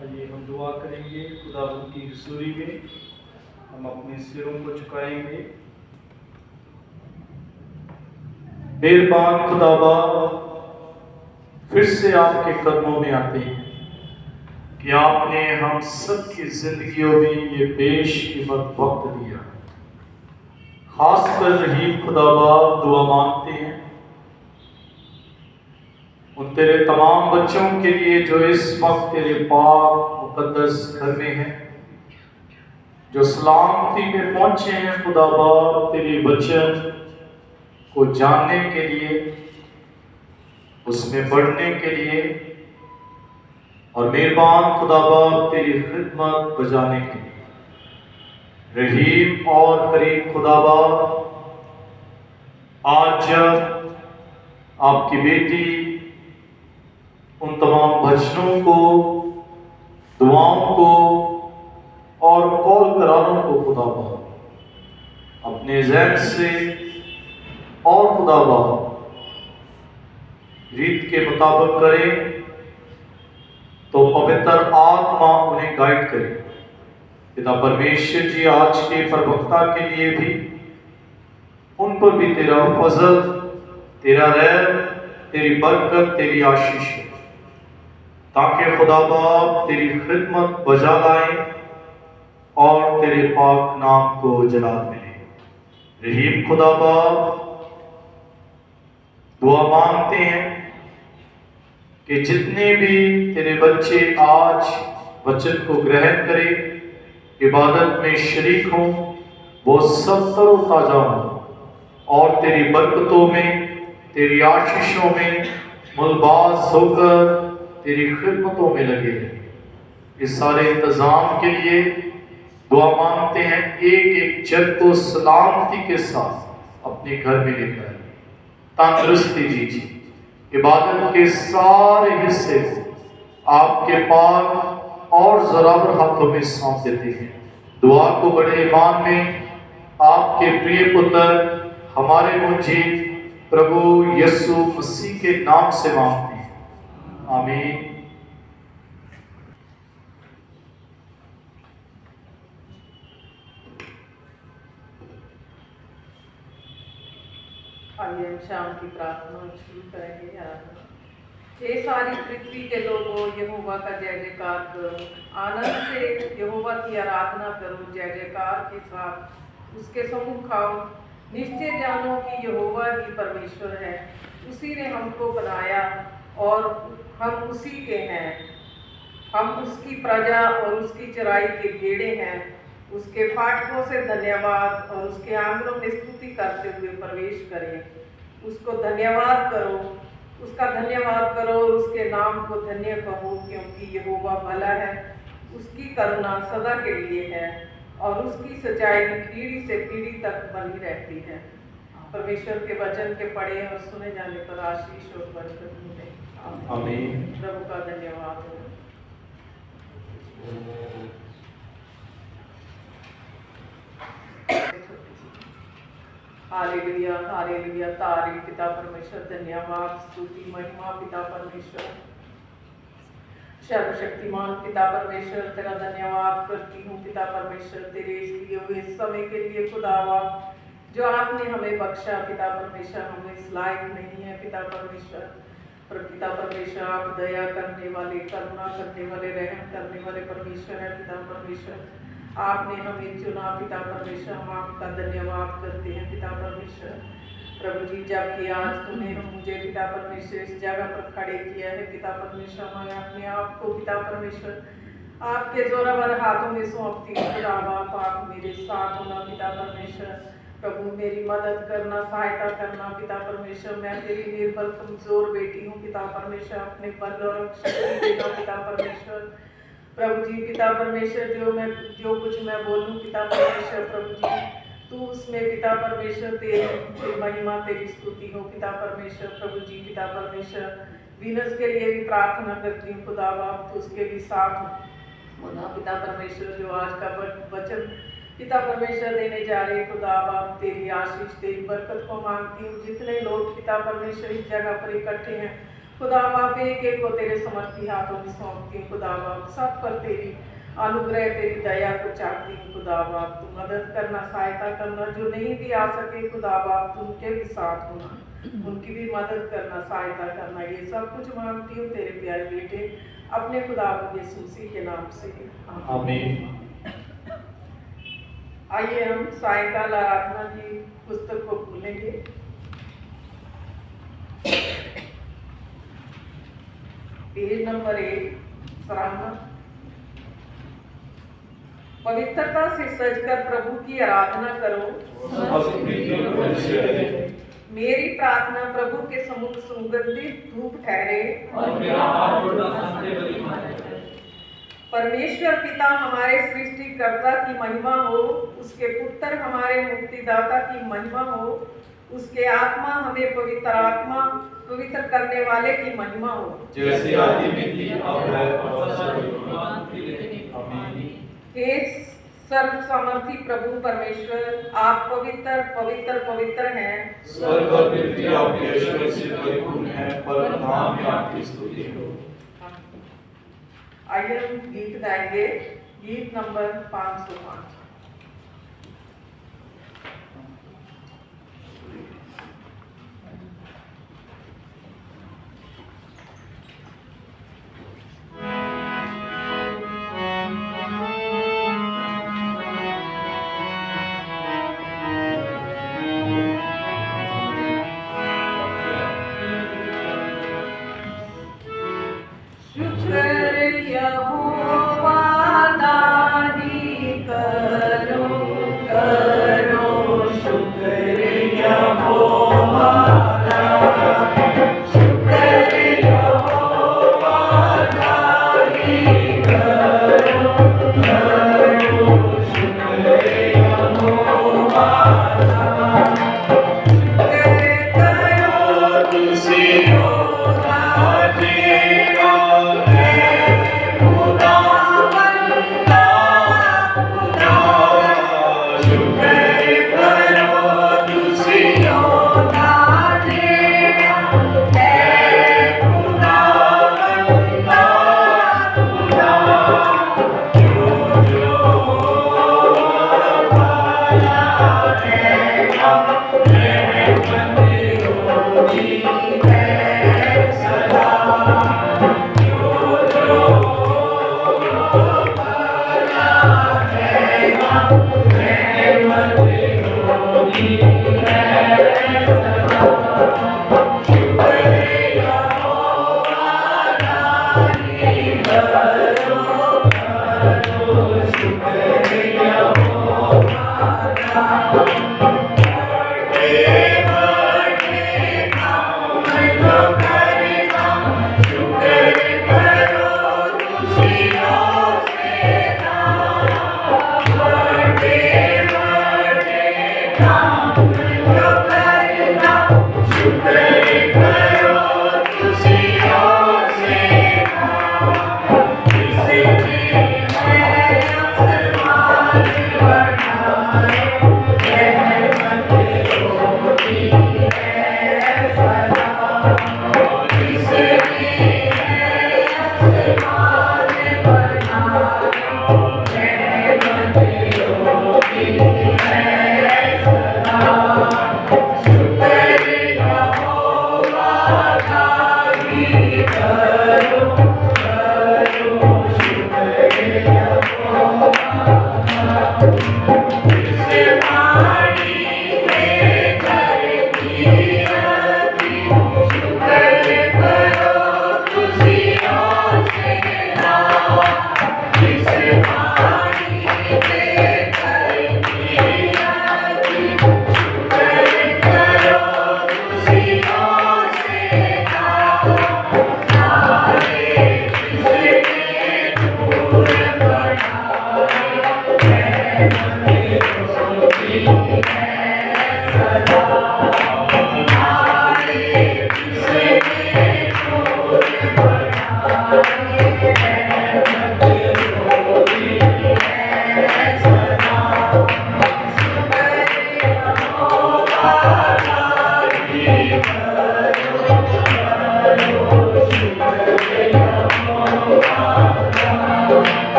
आइए हम दुआ करेंगे। खुदावंद की हुजूरी में हम अपने सिरों को झुकाएंगे। मेहरबान खुदावा, फिर से आपके कदमों में आते हैं कि आपने हम सब की जिंदगियों में ये बेशकीमत वक्त दिया। खासकर रहीम खुदावा, दुआ मांगते हैं उन तेरे तमाम बच्चों के लिए जो इस वक्त तेरे पाक मुकद्दस घर में हैं, जो सलामती में पहुंचे हैं खुदावा तेरे वचन को जानने के लिए, उसमें बढ़ने के लिए और मेहरबान खुदावा तेरी खिदमत बजाने के लिए। रहीम और करीम खुदावा, आज जब आपकी बेटी उन तमाम भजनों को, दुआओं को और कौल करारों को खुदावा अपने ज़हन से और खुदावा रीत के मुताबिक करे, तो पवित्र आत्मा उन्हें गाइड करे। पिता परमेश्वर जी, आज के प्रवक्ता के लिए भी उन पर भी तेरा फजल, तेरा रहम, तेरी बरकत, तेरी आशीष हो, ताकि खुदावा तेरी खिदमत बजा लाएं और तेरे पाक नाम को जलाल मिले। रहीम खुदावा, दुआ मांगते हैं कि जितने भी तेरे बच्चे आज वचन को ग्रहण करें, इबादत में शरीक हों, वो सब तरोताजा हों और तेरी बरकतों में, तेरी आशीषों में मुलबास होकर तेरी खिदमतों में लगे रहे। इस सारे इंतजाम के लिए दुआ मांगते हैं, एक एक जन को सलामती के साथ अपने घर में लेकर आए, तंदुरुस्ती दीजिए। इबादत के सारे हिस्से को आपके पाक और ज़रावर हाथों में सौंप देते हैं। दुआ को बड़े ईमान में आपके प्रिय पुत्र हमारे मुजीब प्रभु यीशु मसीह के नाम से मांगते हैं, आमीन। आइए हम शाम की प्रार्थना शुरू करेंगे। हे सारी पृथ्वी के लोगों, यहोवा का जय जयकार करो, आनंद से यहोवा की आराधना करो, जय जयकार के साथ उसके सम्मुख आओ। निश्चय जानो कि यहोवा ही परमेश्वर है, उसी ने हमको बनाया और हम उसी के हैं। हम उसकी प्रजा और उसकी चराई के भेड़े हैं। उसके फाटकों से धन्यवाद और उसके आंगनों में स्तुति करते हुए प्रवेश करें। उसको धन्यवाद करो, उसका धन्यवाद करो, उसके नाम को धन्य कहो, क्योंकि यहोवा भला है, उसकी करुणा सदा के लिए है और उसकी सच्चाई पीढ़ी से पीढ़ी तक बनी रहती है। परमेश्वर के वचन के पढ़े और सुने जाने पर आशीष और बरकत मिले। आमीन। प्रभु का धन्यवाद हो। Hallelujah, hallelujah. तारीफ पिता परमेश्वर, धन्यवाद, स्तुति, महिमा पिता परमेश्वर, सर्वशक्तिमान पिता परमेश्वर, तेरा धन्यवाद करती हूँ पिता परमेश्वर, तेरे इसलिए हुए समय के लिए खुदावा जो आपने हमें बख्शा पिता परमेश्वर। हमें इस लायक नहीं है पिता परमेश्वर, पर पिता परमेश्वर आप दया करने वाले, करुणा करने वाले, रहम करने वाले परमेश्वर है पिता परमेश्वर। आपने हमें चुना पिता परमेश्वर, हम आपका धन्यवाद करते हैं पिता परमेश्वर। प्रभु जी, जबकि आज तूने मुझे पिता परमेश्वर इस जगह पर खड़े किया है पिता परमेश्वर, मैं अपने आप को पिता परमेश्वर आपके जोरावर हाथों में सौंपती हूँ खुदा बाप, आप मेरे साथ होना पिता परमेश्वर। प्रभु मेरी मदद करना, सहायता करना पिता परमेश्वर। मैं तेरी निर्बल कमजोर बेटी हूँ पिता परमेश्वर, अपने बल और शक्ति देना पिता परमेश्वर। प्रभु जी पिता परमेश्वर, जो कुछ मैं बोलूँ पिता परमेश्वर, प्रभु जी तू उसमें पिता परमेश्वर तेरी महिमा तेरी स्तुति हो पिता परमेश्वर। प्रभु जी पिता परमेश्वर, वीनस के लिए भी प्रार्थना करती हूँ खुदा बाप, तू उसके भी साथ होना पिता परमेश्वर। जो आज का वचन पिता परमेश्वर देने जा रहे खुदा बाप, तेरी आशीष तेरी बरकत को मांगती हूँ। जितने लोग पिता परमेश्वर इस जगह पर इकट्ठे हैं खुदा बाप, एक एक को तेरे समर्थी हाथों में सौंपती हूँ खुदा बाप। सब पर तेरी अनुग्रह तेरी दया को चाहती हूँ खुदा बाप। तू मदद करना, सहायता करना, जो नहीं भी आ सके खुदा बाप, तू उनके भी साथ होना, उनकी भी मदद करना, सहायता करना। ये सब कुछ मांगती हूँ तेरे प्यारे बेटे अपने खुदा यीशु मसीह के नाम से, आमीन। आइए हम सायंकाल आराधना की पुस्तक को खोलेंगे। पेज नंबर 1, सराहना। पवित्रता से सजकर प्रभु की आराधना करो। मेरी प्रार्थना प्रभु के समुख सुगंधित धूप ठहरे। परमेश्वर पिता हमारे सृष्टिकर्ता की महिमा हो, उसके पुत्र हमारे मुक्तिदाता की महिमा हो, उसके आत्मा हमें पवित्र करने वाले की महिमा हो, जैसे आदि में थी अब है और आमीन। हे सर्व सामर्थी प्रभु परमेश्वर, आप पवित्र पवित्र पवित्र हैं। स्वर्ग और पृथ्वी आपके ऐश्वर्य से परिपूर्ण है, परम धाम में आपकी स्तुति हो। आइए हम गीत गाएंगे, गीत नंबर 505।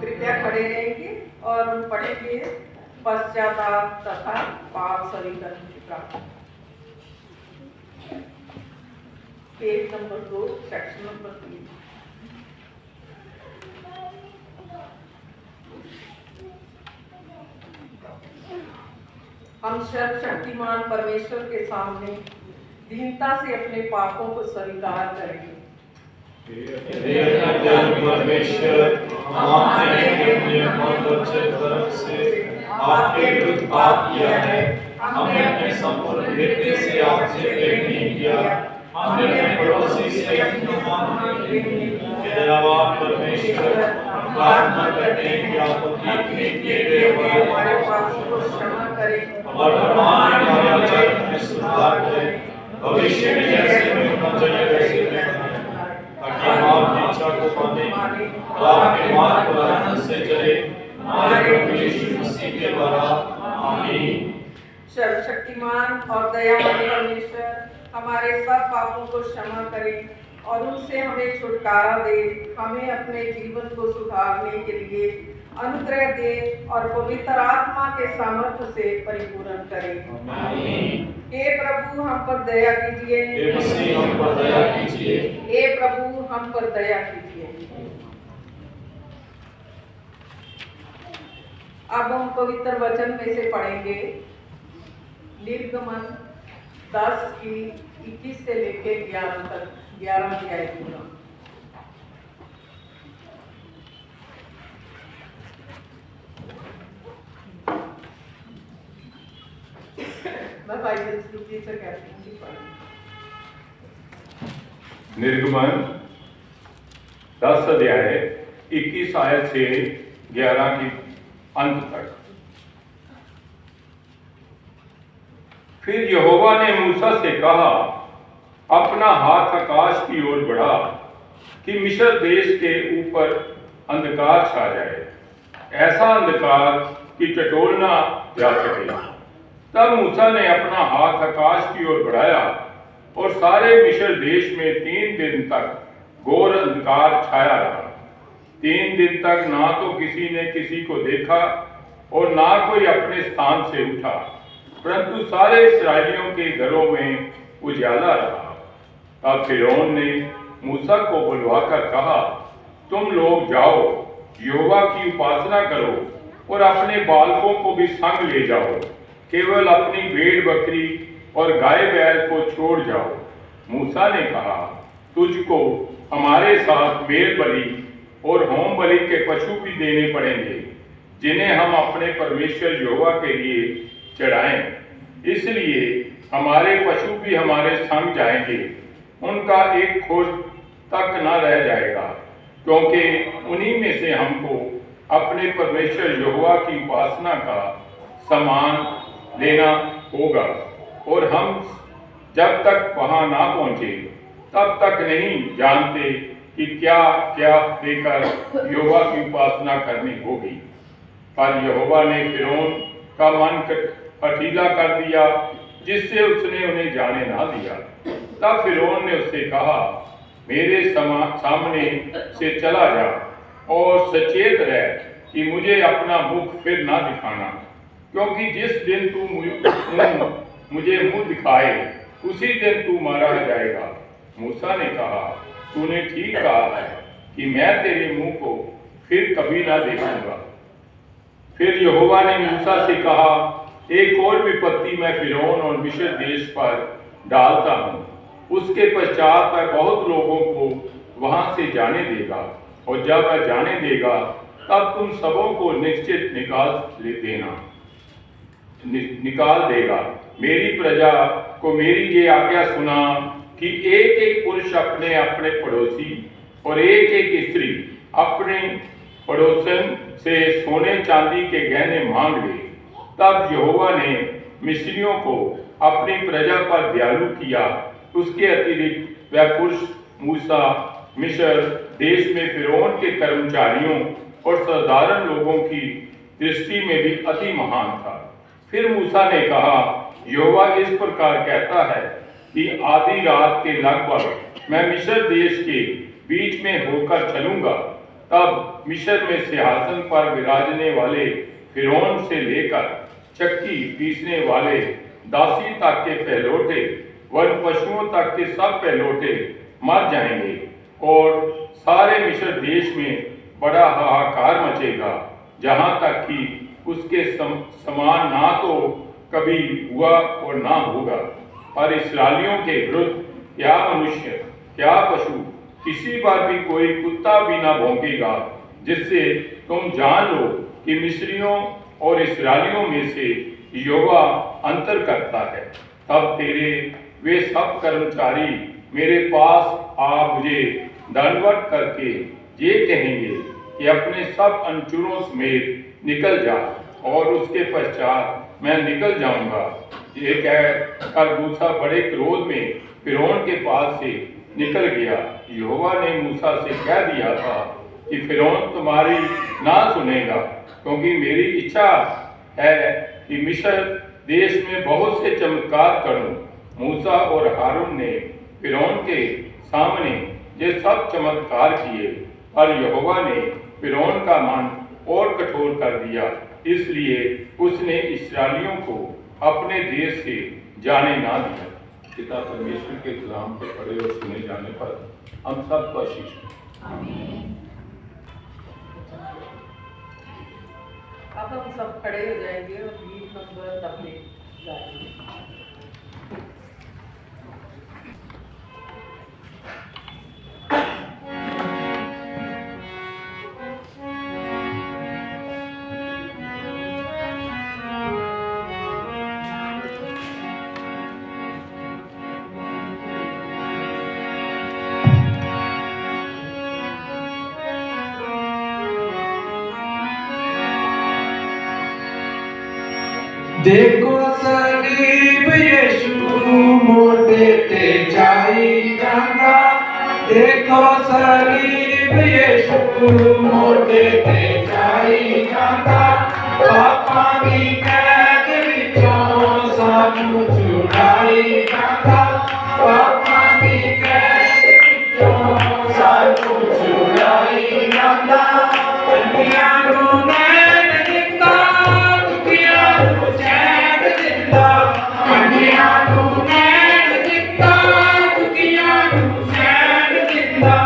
कृपया खड़े रहेंगे और हम पढ़ेंगे पश्चाताप तथा पाप सरीकरण की प्रार्थना। Page number 2 section number 3। हम सर्वशक्तिमान परमेश्वर के सामने दीनता से अपने पापों को स्वीकार करेंगे। परमेश्वर, हमने अपने मनोवचन कर्म से आपके विरुद्ध पाप किया है। हमने अपने संपूर्ण हृदय से आपसे प्रेम नहीं किया। हमने अपने पड़ोसी से अपना मान नहीं किया। दयावान परमेश्वर, प्रार्थना करते हैं कि आप अपने किए गए हमारे पापों को क्षमा करें और हमारे आचरण में सुधार करें। भविष्य में जैसे में होना चाहिए वैसे में ताकि हम आपकी इच्छा को माने और आपके मार्ग पर आनंद से चले। हमारे प्रभु यीशु मसीह के द्वारा आमीन। सर्वशक्तिमान और दयावान परमेश्वर हमारे सब पापों को क्षमा करें और उनसे हमें छुटकारा दे। हमें अपने जीवन को सुधारने के लिए अनुग्रह दे और पवित्र आत्मा के सामर्थ्य से परिपूर्ण करें। आमीन। हे प्रभु हम पर दया कीजिए। हे मसीह हम पर दया कीजिए। हे प्रभु हम पर दया कीजिए। अब हम पवित्र वचन में से पढ़ेंगे निर्गमन 10 की 21 से लेके 11 तक 11 अध्याय पूरा। मैं भाई Bible scripture कहते हैं कि पढ़ें। निर्गमन 10 अध्याय 21 आयत से 11 की अंत तक। फिर यहोवा ने मूसा से कहा, अपना हाथ आकाश की ओर बढ़ा कि मिस्र देश के ऊपर अंधकार छा जाए, ऐसा अंधकार कि टटोलना जा सके। तब मूसा ने अपना हाथ आकाश की ओर बढ़ाया और सारे मिस्र देश में 3 दिन तक घोर अंधकार छाया रहा। 3 दिन तक ना तो किसी ने किसी को देखा और ना कोई अपने स्थान से उठा, परंतु सारे इस्राएलियों के घरों में उजाला रहा। तब फिरौन ने मूसा को बुलवाकर कहा, तुम लोग जाओ, यहोवा की उपासना करो और अपने बालकों को भी संग ले जाओ, केवल अपनी भेड़ बकरी और गाय बैल को छोड़ जाओ। मूसा ने कहा, तुझको हमारे साथ मेल बलि और होम बलि के पशु भी देने पड़ेंगे, जिन्हें हम अपने परमेश्वर यहोवा के लिए चढ़ाएं। इसलिए हमारे पशु भी हमारे संग जाएंगे, उनका एक खुर तक न रह जाएगा, क्योंकि उन्हीं में से हमको अपने परमेश्वर यहोवा की उपासना का सामान लेना होगा। और हम जब तक वहां ना पहुंचे तब तक नहीं जानते कि क्या क्या लेकर यहोवा की उपासना करनी होगी। पर यहोवा ने फिरौन का मन हठीला कर दिया, जिससे उसने उन्हें जाने ना दिया। तब फिरौन ने उससे कहा, मेरे सामने से चला जा और सचेत रह कि मुझे अपना मुख फिर ना दिखाना, क्योंकि जिस दिन तू मुझे मुंह दिखाए उसी दिन तू मारा जाएगा। मूसा ने कहा, तूने ठीक कहा है कि मैं तेरे मुंह को फिर कभी ना देखूंगा। फिर यहोवा ने मूसा से कहा, एक और विपत्ति मैं फिरौन और मिस्र देश पर डालता हूँ। उसके पश्चात वह बहुत लोगों को वहां से जाने देगा, और जब वह जाने देगा तब तुम सबों को निश्चित निकाल देगा। मेरी प्रजा को मेरी ये आज्ञा सुना कि एक एक पुरुष अपने अपने पड़ोसी और एक एक स्त्री अपने पड़ोसन से सोने चांदी के गहने मांग ले। तब यहोवा ने मिस्रियों को अपनी प्रजा पर दयालु किया। उसके अतिरिक्त वह पुरुष मूसा मिस्र देश में फिरौन के कर्मचारियों और साधारण लोगों की दृष्टि में भी अति महान था। फिर मूसा ने कहा, यहोवा इस प्रकार कहता है कि आधी रात के लगभग मैं मिस्र देश के बीच में होकर चलूंगा। तब मिस्र में सिंहासन पर विराजने वाले फिरौन से लेकर चक्की पीसने वाले दासी तक के पहलौठे वन पशुओं तक के सब पहलौठे मर जाएंगे, और सारे मिस्र देश में बड़ा हाहाकार मचेगा, जहां तक कि उसके समान ना तो कभी हुआ और ना होगा। और इस्राएलियों के विरुद्ध क्या मनुष्य क्या पशु किसी बार भी कोई कुत्ता भी ना भौंकेगा, जिससे तुम जान लो कि मिस्रियों और इस्राएलियों में से यहोवा अंतर करता है। तब तेरे वे सब कर्मचारी मेरे पास आ मुझे दंडवत करके ये कहेंगे कि अपने सब अनुचरों समेत निकल जा, और उसके पश्चात मैं निकल जाऊंगा। ये कहकर मूसा बड़े क्रोध में फिरौन के पास से निकल गया। यहोवा ने मूसा से कह दिया था कि फिरौन तुम्हारी ना सुनेगा, क्योंकि मेरी इच्छा है कि मिस्र देश में बहुत से चमत्कार करूं। मूसा और हारून ने फिरौन के सामने ये सब चमत्कार किए, और यहोवा ने फिरौन का मन और कठोर कर दिया, इसलिए उसने इस्राएलियों को अपने देश से जाने ना दिया। पिता परमेश्वर के कलाम के पढ़े और सुने जाने पर हम सब को आशीष मिले। अब हम सब खड़े हो जाएंगे और गीत नंबर 90 गाएंगे। देखो सलीब यीशु मोटे ते जाई जांदा, देखो सलीब यीशु मोटे ते जाई जांदा, पापां दी कैद विचों सानू छुड़ाई जांदा, पापां दी कैद विचों सानू छुड़ाई जांदा, दुनिया नूं नैन दिंदा, दुनिया नूं चैन दिंदा, दुनिया नूं नैन दिंदा, दुनिया नूं चैन दिंदा,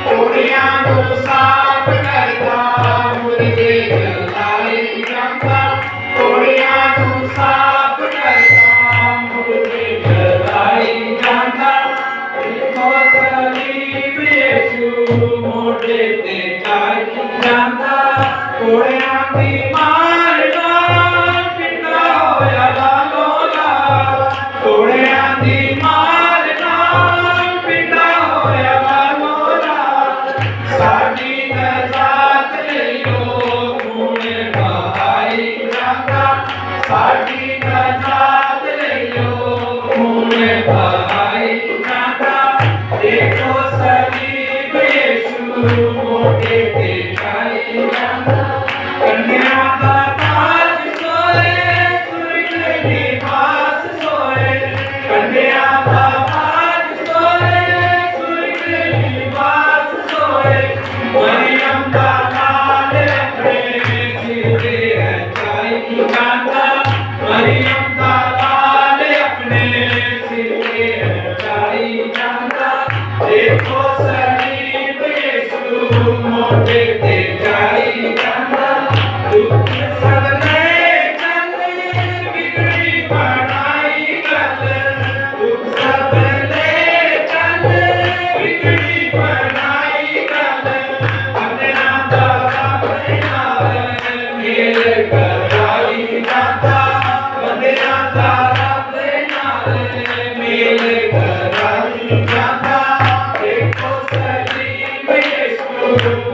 कोड़ियां नूं साफ करदा, मुर्दे जलाई जांदा, कोड़ियां नूं साफ करदा, मुर्दे जलाई जांदा, देखो सलीब यीशु मोटे ते जाई जांदा, कोड़ियां दी मार नाल पिंडा होया लालोला, कोड़ियां दी मार नाल पिंडा होया लालोला, साडी नजात लईओ खून बहाई जांदा, साडी नजात लईओ खून बहाई जांदा, देखो सलीब यीशु मोटे ते जाई जांदा, कन्या दा ताज सोए सुर्ग निवास सोए, कन्या दा ताज सोए सुर्ग निवास सोए, मरियम दा लाल अपने सिर ते रचाई जांदा, मरियम दा लाल अपने सिर ते रचाई जांदा, देखो सलीब यीशु मोटे ते जाई जांदा, दुख सब ले चल बिगड़ी बनाई गल, दुख सब ले चल बिगड़ी बनाई गल, बंदियां दा रब नाल मेल कराई जांदा, बंदियां दा रब नाल मेल कराई जांदा, देखो सलीब यीशु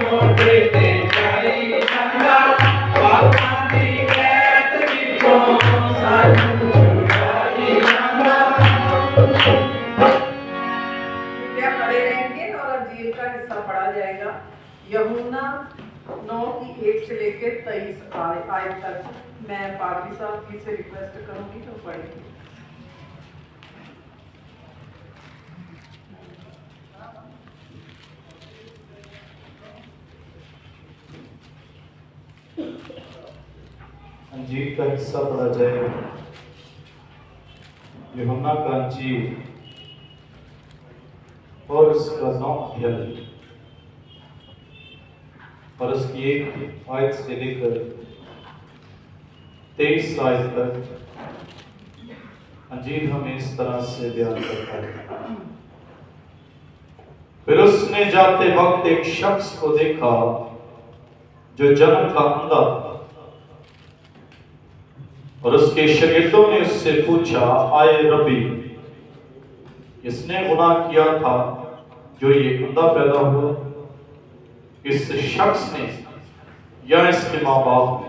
मोटे ते जाई जांदा, पापां दी कैद विचों सानू छुड़ाई जांदा। कृपया खड़े रहेंगे और अंजील का हिस्सा पढ़ा जाएगा। यूहन्ना 9 की 1 से लेकर 23 आयत तक। मैं पादरी साहब जी से रिक्वेस्ट करूंगी तो पढ़ेंगे। अंजील का हिस्सा पढ़ा जाएगा। यूहन्ना का अंजील और उसका 9 अध्याय और उसकी 1 आयत से लेकर 23 आयत तक अंजील हमें इस तरह से बयान करता है। फिर उसने जाते वक्त एक शख्स को देखा जो जन्म का अंधा था, और उसके शागिर्दों ने उससे पूछा, आए रबी, किसने गुनाह किया था जो ये अंधा पैदा हुआ, इस शख्स ने या इसके माँ बाप ने?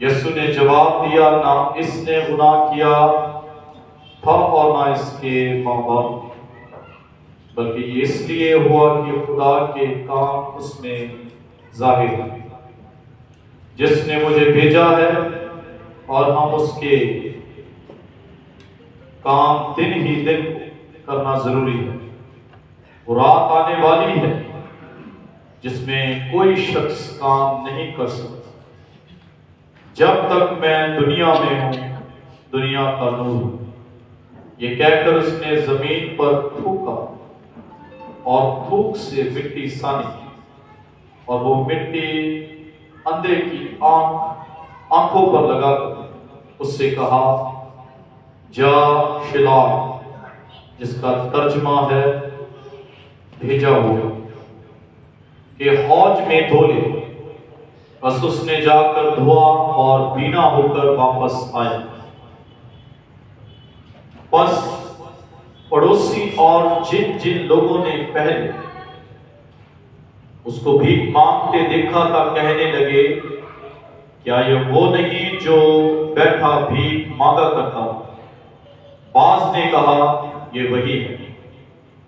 यीशु ने जवाब दिया, ना इसने गुनाह किया था और ना इसके माँ बाप ने, बल्कि ये इसलिए हुआ कि खुदा के काम उसमें जाहिर है। जिसने मुझे भेजा है और हम उसके काम दिन ही दिन करना जरूरी है। वो रात आने वाली है जिसमें कोई शख्स काम नहीं कर सकता। जब तक मैं दुनिया में हूं, दुनिया का नूर हूं। ये कहकर उसने जमीन पर थूका और थूक से मिट्टी सानी, और वो मिट्टी अंधे की आंखों पर लगा उससे कहा, जा शिलाह, जिसका तर्जमा है भेजा हुआ, कि हौज में धो ले। बस उसने जाकर धोआ और बीना होकर वापस आया। बस पड़ोसी और जिन जिन लोगों ने पहले उसको भीख मांगते देखा था कहने लगे, क्या ये वो नहीं जो बैठा भीख मांगा करता? बाज ने कहा, ये वही है।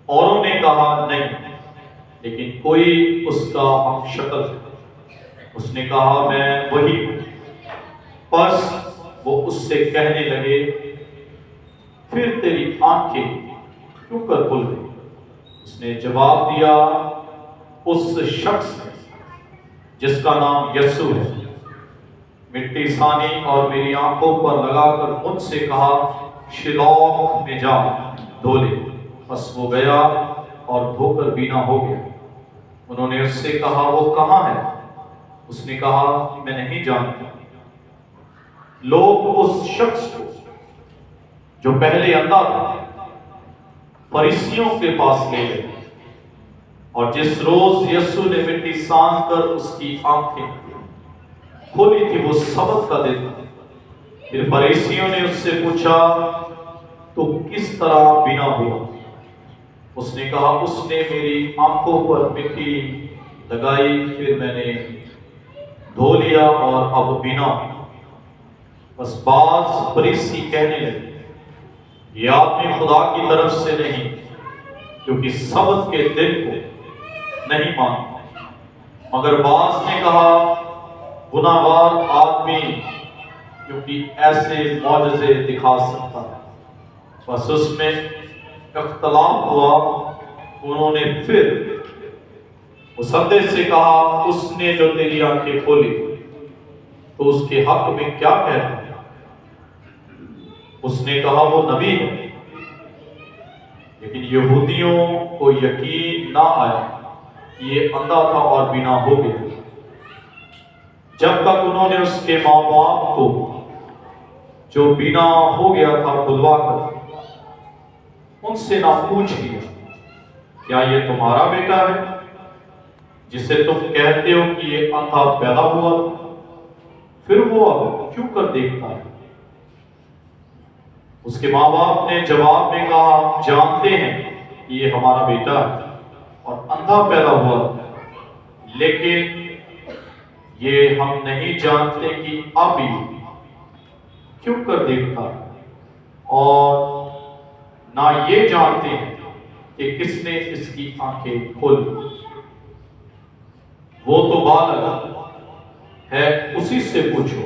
औरों ने कहा, नहीं, लेकिन कोई उसका हम शक्ल है। उसने कहा, मैं वही हूं। बस वो उससे कहने लगे, फिर तेरी आंखें क्यों कर खुल गई? उसने जवाब दिया, उस शख्स ने जिसका नाम यस्सु है, मिट्टी सानी और मेरी आंखों पर लगाकर मुझसे कहा, शिलोह में जा धो ले। बस वो गया और धोकर बीना हो गया। उन्होंने उससे कहा, वो कहाँ है? उसने कहा, मैं नहीं जानता। लोग उस शख्स को जो पहले अंधा था फरीसियों के पास ले गए, और जिस रोज यीशु ने मिट्टी सान कर उसकी आंखें खोली थी वो सबत का दिन था। फिर फरीसियों ने उससे पूछा, तो किस तरह बिना हुआ? उसने कहा, उसने मेरी आंखों पर मिट्टी लगाई, फिर मैंने धो लिया और अब बिना। बस बाज फरीसी कहने लगे, ये आदमी खुदा की तरफ से नहीं, क्योंकि सबत के दिन को नहीं मानता। मगर बाज ने कहा, गुनाहगार आदमी क्योंकि ऐसे मौजज़े दिखा सकता है। बस उसमें इख्तलाफ हुआ। उन्होंने फिर मुसद्दे से कहा, उसने जो तेरी आंखें खोली तो उसके हक में क्या कहता है? उसने कहा, वो नबी है। लेकिन यहूदियों को यकीन ना आया कि ये अंधा था और बीना हो गया, जब तक उन्होंने उसके माँ बाप को जो बीना हो गया था बुलवाकर उनसे ना पूछ लिया, क्या ये तुम्हारा बेटा है जिसे तुम कहते हो कि ये अंधा पैदा हुआ? फिर वो अब क्यों कर देखता है? उसके माँ बाप ने जवाब में कहा, हम जानते हैं कि ये हमारा बेटा है और अंधा पैदा हुआ, लेकिन ये हम नहीं जानते कि अब ये क्यों कर देखता है, और ना ये जानते हैं कि किसने इसकी आंखें खोली। वो तो बालक है, उसी से पूछो,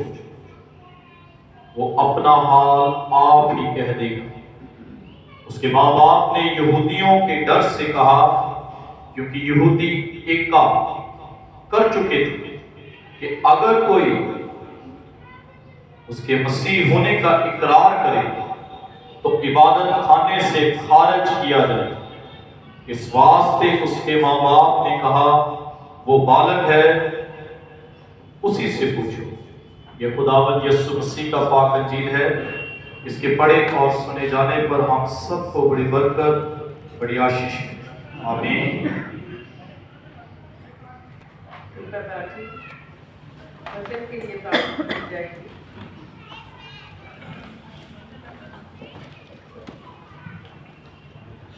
वो अपना हाल आप ही कह देगा। उसके माँ बाप ने यहूदियों के डर से कहा, क्योंकि यहूदी एक काम कर चुके थे कि अगर कोई उसके मसीह होने का इकरार करे तो इबादत खाने से खारिज किया जाए। इस वास्ते उसके माँ बाप ने कहा, वो बालक है, उसी से पूछो। यह खुदावंद यीशु मसीह का पाक अंजील है। इसके पढ़े और सुने जाने पर हम सबको बड़ी बरकत, बड़ी आशीष मिले। आमीन। वचन के लिए प्रार्थना की जाएगी।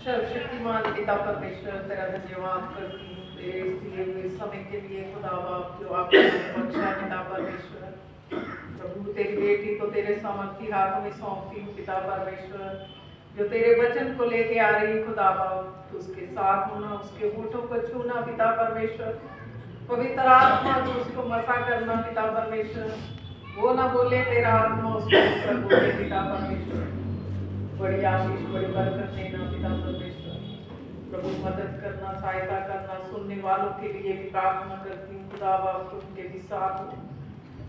सर्वशक्तिमान पिता परमेश्वर, तेरा धन्यवाद करती हूँ तेरे इस दिए हुए समय के लिए खुदा बाप, जो आपने बख्शा पिता परमेश्वर। प्रभु तेरी बेटी को तेरे सामर्थी हाथों में सौंपती हूँ पिता परमेश्वर, जो तेरे वचन को लेके आ रही खुदा बाप, तो उसके साथ होना, उसके होठों को छूना पिता परमेश्वर। पवित्र आत्मा जो उसको मसा करना पिता परमेश्वर, वो ना बोले, तेरा आत्मा उसको ऊपर बोले पिता परमेश्वर। बड़ी आशीष, बड़ी बरकत देना पिता परमेश्वर। प्रभु मदद करना, सहायता करना, सुनने वालों के लिए भी प्रार्थना करती हूँ खुदा बाप, उनके भी साथ हो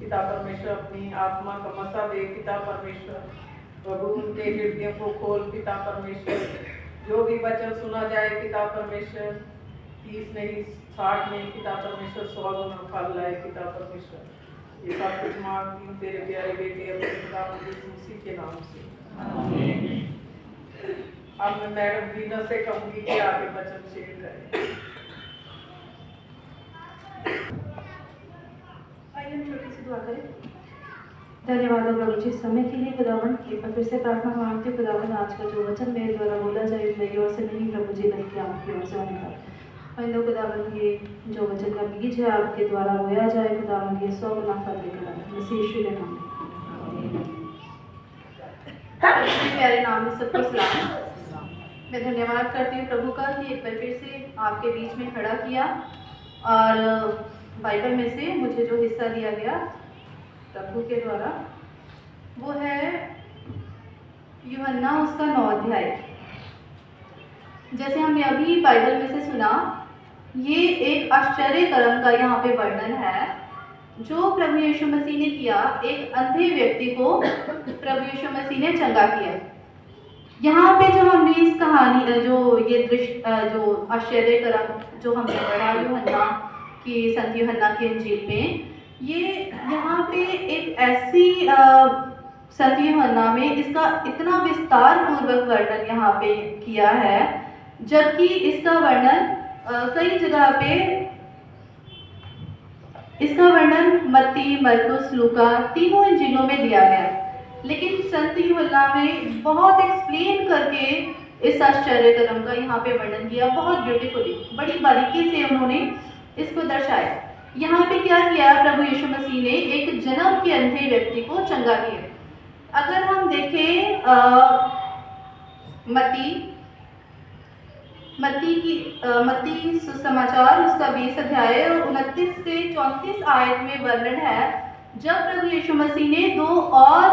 पिता परमेश्वर। अपनी आत्मा का मसा दे पिता परमेश्वर। प्रभु उनके हृदयों को खोल पिता परमेश्वर। जो भी वचन सुना जाए पिता परमेश्वर, 30 नहीं 60 नहीं पिता परमेश्वर, 100 गुना फल लाए पिता परमेश्वर। ये सब कुछ मांगती हूँ तेरे प्यारे बेटे अपने पिता मसीह के नाम से। अब मैं मैडम वीना से कहूंगी कि आगे वचन शेयर करें। आइए हम छोटी सी दुआ करें। धन्यवाद प्रभु जी समय के लिए खुदावन की फिर से प्रार्थना मांगती हूँ खुदावन, आज का जो वचन मेरे द्वारा बोला जाए मेरी ओर से नहीं प्रभु जी, बल्कि आपकी ओर से होने का। इन खुदावन ये जो वचन का बीज है आपके द्वारा बोया जाए खुदावन ये 100 गुना फल लेकर आए मसीह यीशु के नाम में। अपने प्यारे नाम में सबको सलाम। मैं धन्यवाद करती हूँ प्रभु का कि एक बार फिर से आपके बीच में खड़ा किया और बाइबल में से मुझे जो हिस्सा दिया गया प्रभु के द्वारा वो है यूहन्ना उसका 9 अध्याय। जैसे हमने अभी बाइबल में से सुना, ये एक आश्चर्य कर्म का यहाँ पे वर्णन है जो प्रभु यीशु मसीह ने किया। एक अंधे व्यक्ति को प्रभु यीशु मसीह ने चंगा किया। यहाँ पे जो हमने इस कहानी जो ये दृश्य जो आश्चर्य कर्म जो हमने पढ़ा यूहन्ना की संत यूहन्ना की इंजील में, ये यहाँ पे एक ऐसी संत यूहन्ना में इसका इतना विस्तार पूर्वक वर्णन यहाँ पे किया है, जबकि इसका वर्णन कई जगह पे इसका वर्णन मत्ती, मरकुस, लूका तीनों इंजीलों में दिया गया, लेकिन संत यूहन्ना में बहुत एक्सप्लेन करके इस आश्चर्य कर्म का यहाँ पे वर्णन किया। बहुत ब्यूटीफुली, बड़ी बारीकी से उन्होंने इसको दर्शाया। यहाँ पे क्या किया, प्रभु यीशु मसीह ने एक जन्म के अंधे व्यक्ति को चंगा किया। अगर हम देखें मत्ती सुसमाचार उसका 20 अध्याय और 29 से 34 आयत में वर्णन है जब प्रभु यीशु मसीह ने 2 और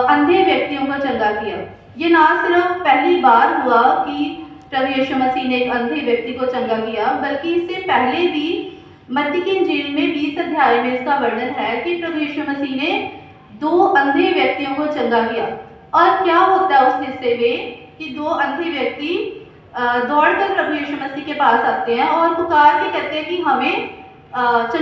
अंधे व्यक्तियों को चंगा किया। ये ना सिर्फ पहली बार हुआ कि प्रभु यीशु मसीह ने एक अंधे व्यक्ति को चंगा किया, बल्कि इससे पहले भी मत्ती की इंजील में 20 अध्याय में इसका वर्णन है कि प्रभु यीशु मसीह ने 2 अंधे व्यक्तियों को चंगा किया। और क्या होता है उस हिस्से में कि 2 अंधे व्यक्ति दौड़कर प्रभु यीशु मसीह के पास आते हैं और पुकार के कहते हैं कि हमें आप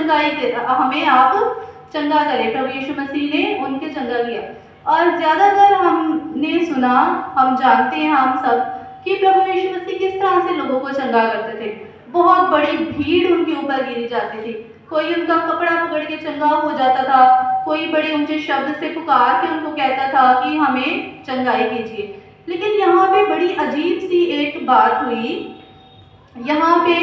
चंगा करें। प्रभु यीशु मसीह ने उनके चंगा किया। और ज़्यादातर हमने सुना, हम जानते हैं हम सब कि प्रभु यीशु मसीह किस तरह से लोगों को चंगा करते थे। बहुत बड़ी भीड़ उनके ऊपर गिरी जाती थी, कोई उनका कपड़ा पकड़ के चंगा हो जाता था, कोई बड़े ऊंचे शब्द से पुकार के उनको कहता था कि हमें चंगाई कीजिए। लेकिन यहाँ पे बड़ी अजीब सी एक बात हुई। यहाँ पे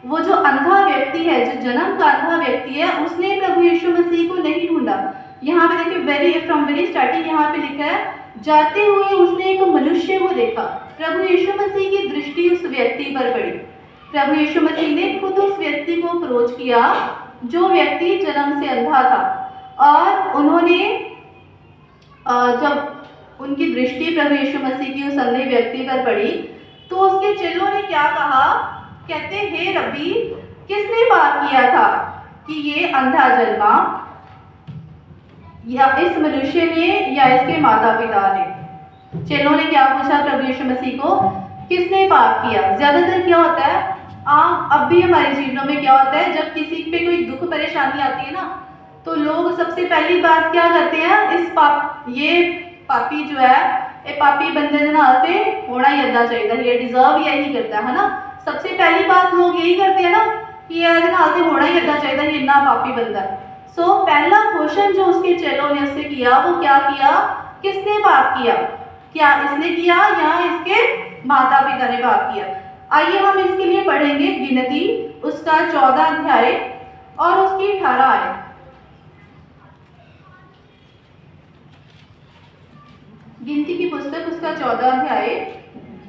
वो जो अंधा व्यक्ति है, जो जन्म का अंधा व्यक्ति है, उसने प्रभु यीशु मसीह को नहीं ढूंढा। यहाँ पे देखिए फ्रॉम वेरी स्टार्टिंग यहाँ पे लिखा है, जाते हुए उसने एक मनुष्य को देखा। प्रभु यीशु मसीह की दृष्टि उस व्यक्ति पर पड़ी। प्रभु यीशु मसीह ने खुद उस व्यक्ति को अप्रोच किया जो व्यक्ति जन्म से अंधा था। और उन्होंने जब उनकी दृष्टि प्रभु यीशु मसीह की उस अंधे व्यक्ति पर पड़ी तो उसके चेलों ने क्या कहा, कहते हे रब्बी, किसने पाप किया था कि ये अंधा जन्मा, या इस मनुष्य ने या इसके माता पिता ने? चेलों ने क्या पूछा प्रभु यीशु मसीह को, किसने पाप किया? ज्यादातर क्या होता है, अब भी हमारे जीवनों में क्या होता है, जब किसी पे कोई दुख परेशानी आती है ना, तो लोग सबसे पहली बात क्या करते हैं, ये पापी जो है, ये पापी बंदे दे नाल ते होना ही अदा चाहिए, ये डिजर्व यही करता है ना। सबसे पहली बात लोग यही करते हैं ना कि ये नाल ते होना ही अदा चाहिए, ये इतना पापी बंदा है। सो पहला क्वेश्चन जो उसके चेलों ने उससे किया वो क्या किया, किसने पाप किया? क्या इसने किया या इसके माता पिता ने पाप किया? आइए हम इसके लिए पढ़ेंगे गिनती उसका 14 अध्याय और उसकी 18 आयत। गिनती की पुस्तक उसका 14 अध्याय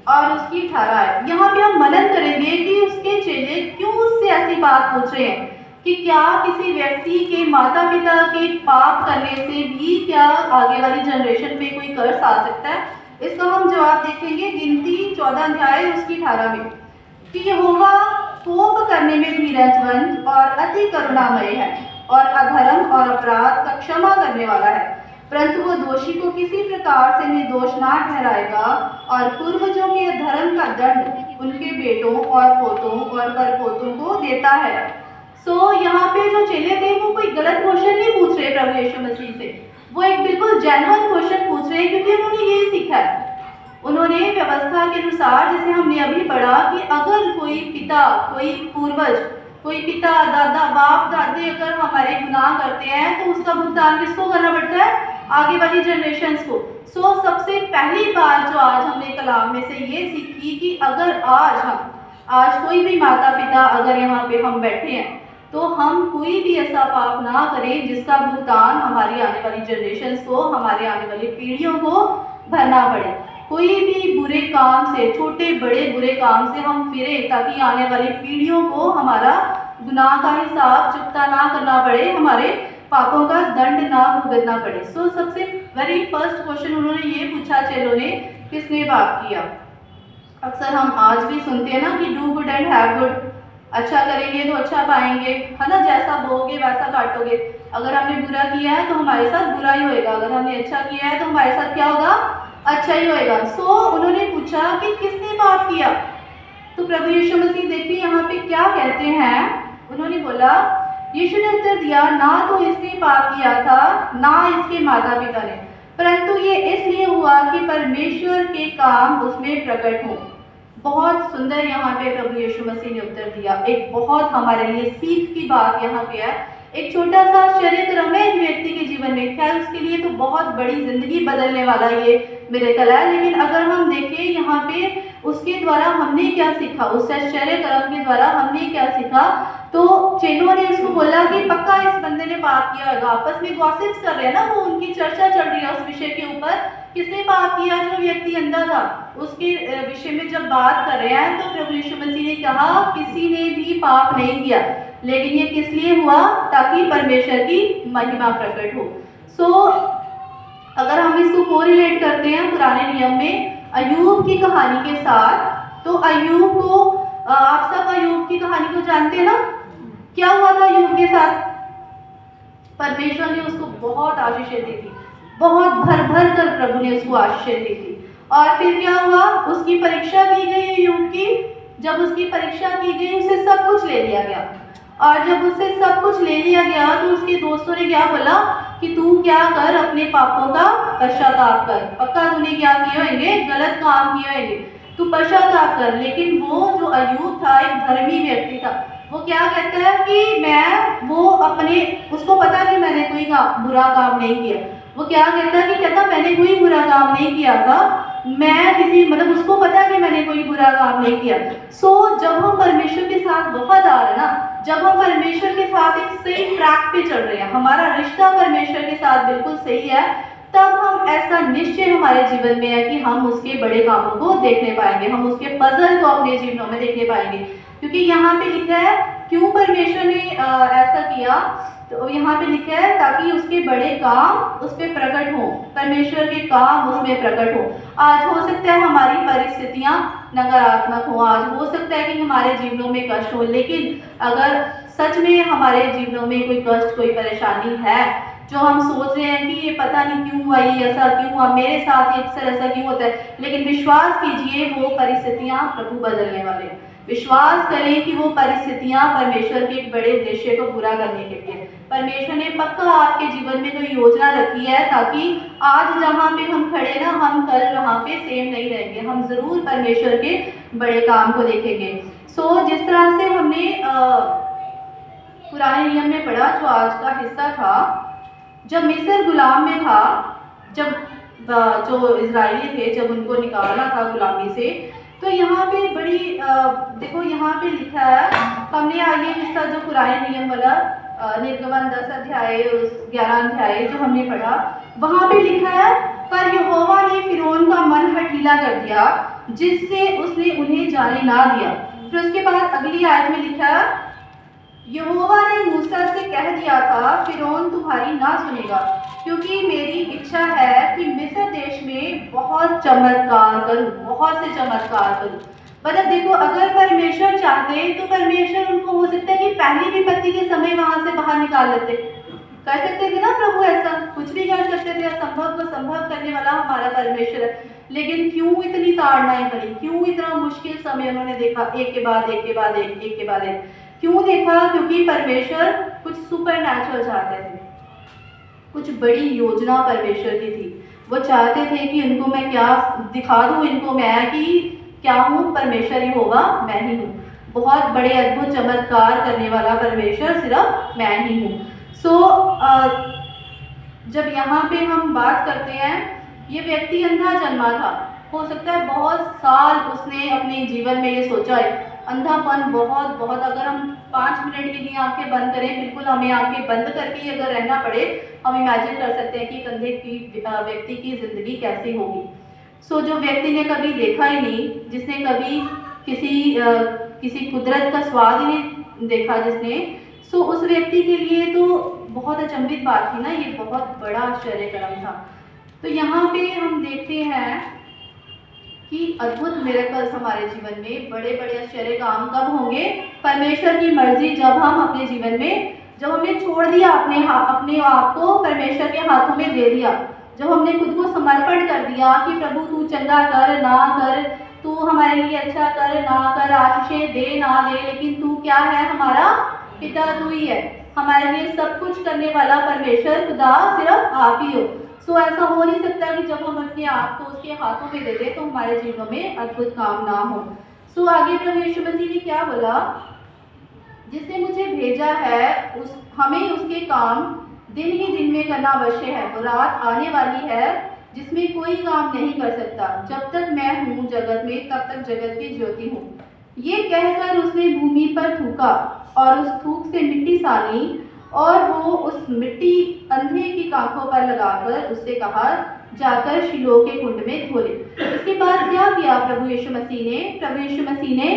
और उसकी 18 आयत। यहाँ पे हम मनन करेंगे कि उसके चेले क्यों उससे ऐसी बात पूछ रहे हैं कि क्या किसी व्यक्ति के माता पिता के पाप करने से भी क्या आगे वाली जनरेशन पे कोई कर्स आ सकता है। इसका हम जवाब देखेंगे गिनती 14 अध्याय उसकी 18 में कि यहोवा कोप करने में धीरजवंत और अति करुणामय है और अधर्म और अपराध का क्षमा करने वाला है, परंतु वो दोषी को किसी प्रकार से निर्दोष ना ठहराएगा और पूर्वजों के धर्म का दंड उनके बेटों और पोतों और परपोतों को देता है। सो यहाँ पे जो चेले थे वो कोई गलत क्वेश्चन नहीं पूछ रहे प्रभु यीशु मसीह से, वो एक बिल्कुल जेन्युइन क्वेश्चन पूछ रहे हैं क्योंकि उन्होंने यही सीखा है। उन्होंने व्यवस्था के अनुसार, जैसे हमने अभी पढ़ा कि अगर कोई पिता, कोई पूर्वज, कोई पिता, दादा, बाप, दादी अगर हमारे गुनाह करते हैं तो उसका भुगतान किसको करना पड़ता है? आगे वाली जनरेशन्स को। सो सबसे पहली बात जो आज हमने कलाम में से ये सीखी कि अगर आज हम आज कोई भी माता पिता अगर यहाँ पे हम बैठे हैं तो हम कोई भी ऐसा पाप ना करें जिसका भुगतान हमारी आने वाली जनरेशन्स को, हमारे आने वाली पीढ़ियों को भरना पड़े। कोई भी बुरे काम से, छोटे बड़े बुरे काम से हम फिरे ताकि आने वाली पीढ़ियों को हमारा गुनाह का हिसाब चुकता ना करना पड़े, हमारे पापों का दंड ना भुगतना पड़े। सो सबसे वेरी फर्स्ट क्वेश्चन उन्होंने ये पूछा चेलों ने, किसने पाप किया। अक्सर हम आज भी सुनते हैं ना कि do good and have good, अच्छा करेंगे तो अच्छा पाएंगे, है ना, जैसा बोओगे वैसा काटोगे। अगर हमने बुरा किया है तो हमारे साथ बुरा ही होएगा, अगर हमने अच्छा किया है तो हमारे साथ क्या होगा, अच्छा ही होएगा। सो उन्होंने पूछा कि किसने पाप किया। तो प्रभु यीशु मसीह देखिए यहाँ पे क्या कहते हैं। उन्होंने बोला, यीशु ने उत्तर दिया, ना तो इसने पाप किया था ना इसके माता पिता ने, परंतु ये इसलिए हुआ कि परमेश्वर के काम उसमें प्रकट हो। बहुत सुंदर यहाँ पे प्रभु यीशु मसीह ने उत्तर दिया। एक बहुत हमारे लिए सीख की बात यहाँ पे है। एक छोटा सा चरित्र में एक व्यक्ति के जीवन में, खैर उसके लिए तो बहुत बड़ी जिंदगी बदलने वाला ये मिरेकल है, लेकिन अगर हम देखें यहाँ पे उसके द्वारा हमने क्या सीखा, उस आश्चर्य कर्म के द्वारा हमने क्या सीखा। तो चेलों ने उसको बोला कि पक्का इस बंदे ने पाप किया होगा। आपस में गॉसिप्स कर रहे हैं ना, वो उनकी चर्चा चल रही है उस विषय के ऊपर, किसने पाप किया। जो व्यक्ति अंधा था उसके विषय में जब बात कर रहे हैं तो प्रभु यीशु मसीह ने कहा किसी ने भी पाप नहीं किया, लेकिन ये किस लिए हुआ, ताकि परमेश्वर की महिमा प्रकट हो। सो अगर हम इसको कोरिलेट करते हैं पुराने नियम में अय्यूब की कहानी के साथ, तो अय्यूब को आप सब अय्यूब की कहानी को जानते हैं ना, क्या हुआ था अय्यूब के साथ। परमेश्वर ने उसको बहुत आशीषें दी थी, बहुत भर भर कर प्रभु ने उसको आशीषें दी थी। और फिर क्या हुआ, उसकी परीक्षा की गई अय्यूब की। जब उसकी परीक्षा की गई उसे सब कुछ ले लिया गया, और जब उससे सब कुछ ले लिया गया तो उसके दोस्तों ने क्या बोला कि तू क्या कर, अपने पापों का पश्चाताप कर, पक्का तूने क्या किए होंगे, गलत काम किए होंगे, तू पश्चाताप कर। लेकिन वो जो अय्यूब था एक धर्मी व्यक्ति था, वो क्या कहता है कि मैं वो अपने, उसको पता कि मैंने कोई बुरा काम नहीं किया। वो क्या कहता है कि कहता मैंने कोई बुरा काम नहीं किया था, मैं किसी मतलब उसको पता है कि मैंने कोई बुरा काम नहीं किया। सो जब हम परमेश्वर के साथ वफादार है ना, जब हम परमेश्वर के साथ एक सही ट्रैक पे चल रहे हैं, हमारा रिश्ता परमेश्वर के साथ बिल्कुल सही है, तब हम ऐसा निश्चय हमारे जीवन में है कि हम उसके बड़े कामों को देखने पाएंगे, हम उसके पजल को अपने जीवनों में देखने पाएंगे। क्योंकि यहाँ पे लिखा है क्यों परमेश्वर ने ऐसा किया, तो यहाँ पे लिखा है ताकि उसके बड़े काम उस पर प्रकट हो, परमेश्वर के काम उसमें प्रकट हो। आज हो सकता है हमारी परिस्थितियाँ नकारात्मक हो, आज हो सकता है कि हमारे जीवनों में कष्ट हो, लेकिन अगर सच में हमारे जीवनों में कोई कष्ट, कोई परेशानी है जो हम सोच रहे हैं कि ये पता नहीं क्यों हुआ, ये ऐसा क्यों हुआ, मेरे साथ ये अक्सर ऐसा क्यों होता है, लेकिन विश्वास कीजिए वो परिस्थितियाँ प्रभु बदलने वाले हैं। विश्वास करें कि वो परिस्थितियाँ परमेश्वर के एक बड़े उद्देश्य को पूरा करने के लिए, परमेश्वर ने पक्का आपके जीवन में कोई योजना रखी है, ताकि आज जहाँ पे हम खड़े ना, हम कल वहाँ पे सेम नहीं रहेंगे, हम जरूर परमेश्वर के बड़े काम को देखेंगे। सो जिस तरह से हमने पुराने नियम में पढ़ा, जो आज का हिस्सा था, जब मिस्र गुलाम में था, जब जो इजरायली थे जब उनको निकालना था गुलामी से, तो यहाँ पे बड़ी देखो यहाँ पे लिखा है, हमने ये हिस्सा जो पुराने नियम वाला निर्गमन 10 अध्याय और 11 अध्याय जो हमने पढ़ा, वहाँ पे लिखा है पर यहोवा ने फिरौन का मन हठीला कर दिया जिससे उसने उन्हें जाने ना दिया। फिर उसके बाद अगली आयत में लिखा है यहोवा ने मूसा से कह दिया था फिरौन तुम्हारी ना सुनेगा, क्योंकि मेरी इच्छा है कि मिस्र देश में बहुत चमत्कार करूं, बहुत से चमत्कार करूं। मतलब देखो, अगर परमेश्वर चाहते तो परमेश्वर उनको हो सकता है कि पहली विपत्ति के समय वहां से बाहर निकाल लेते, कर सकते थे ना प्रभु, ऐसा कुछ भी कर सकते थे, असंभव को संभव करने वाला हमारा परमेश्वर है। लेकिन क्यों इतनी ताड़नाएं पड़ी, क्यों इतना मुश्किल समय उन्होंने देखा, एक के बाद एक के बाद एक के बाद एक, क्यों देखा? क्योंकि परमेश्वर कुछ सुपर नेचुरल चाहते थे, कुछ बड़ी योजना परमेश्वर की थी। वो चाहते थे कि इनको मैं क्या दिखा दूं, इनको मैं कि क्या हूँ, परमेश्वर ही होगा, मैं ही हूँ, बहुत बड़े अद्भुत चमत्कार करने वाला परमेश्वर सिर्फ मैं ही हूँ। सो जब यहाँ पे हम बात करते हैं, ये व्यक्ति अंधा जन्मा था, हो सकता है बहुत साल उसने अपने जीवन में ये सोचा है, अंधापन बहुत बहुत, अगर हम 5 मिनट के लिए आंखें बंद करें, बिल्कुल हमें आंखें बंद करके ही अगर रहना पड़े, हम इमेजिन कर सकते हैं कि एक अंधे व्यक्ति की ज़िंदगी कैसी होगी। सो जो व्यक्ति ने कभी देखा ही नहीं, जिसने कभी किसी कुदरत का स्वाद ही नहीं देखा जिसने, सो उस व्यक्ति के लिए तो बहुत अचंभित बात थी ना, ये बहुत बड़ा आश्चर्यक्रम था। तो यहाँ पे हम देखते हैं कि अद्भुत मिरेकल्स हमारे जीवन में, बड़े बड़े आश्चर्य काम कब होंगे? परमेश्वर की मर्जी जब हम अपने जीवन में, जब हमने छोड़ दिया अपने आप को परमेश्वर के हाथों में दे दिया, जब हमने खुद को समर्पण कर दिया कि प्रभु तू चंगा कर ना कर, तू हमारे लिए अच्छा कर ना कर, आशीषें दे ना दे, लेकिन तू क्या है? हमारा पिता तू ही है, हमारे लिए सब कुछ करने वाला परमेश्वर खुदा सिर्फ आप ही हो। सो ऐसा हो नहीं सकता कि जब हम अपने आप को उसके हाथों में दे दें तो हमारे जीवन में अद्भुत काम ना हो। सो आगे प्रभु यीशु मसीह ने क्या बोला? जिसने मुझे भेजा है हमें उसके काम दिन ही दिन में करना अवश्य है। वो रात आने वाली है जिसमें कोई काम नहीं कर सकता। जब तक मैं हूँ जगत में, तब तक जगत की ज्योति हूँ। ये कहकर उसने भूमि पर थूका और उस थूक से मिट्टी सानी, और वो उस मिट्टी अंधे की आंखों पर लगाकर उससे कहा, जाकर शिलोह के कुंड में धो ले। इसके बाद क्या किया प्रभु यीशु मसीह ने? प्रभु यीशु मसीह ने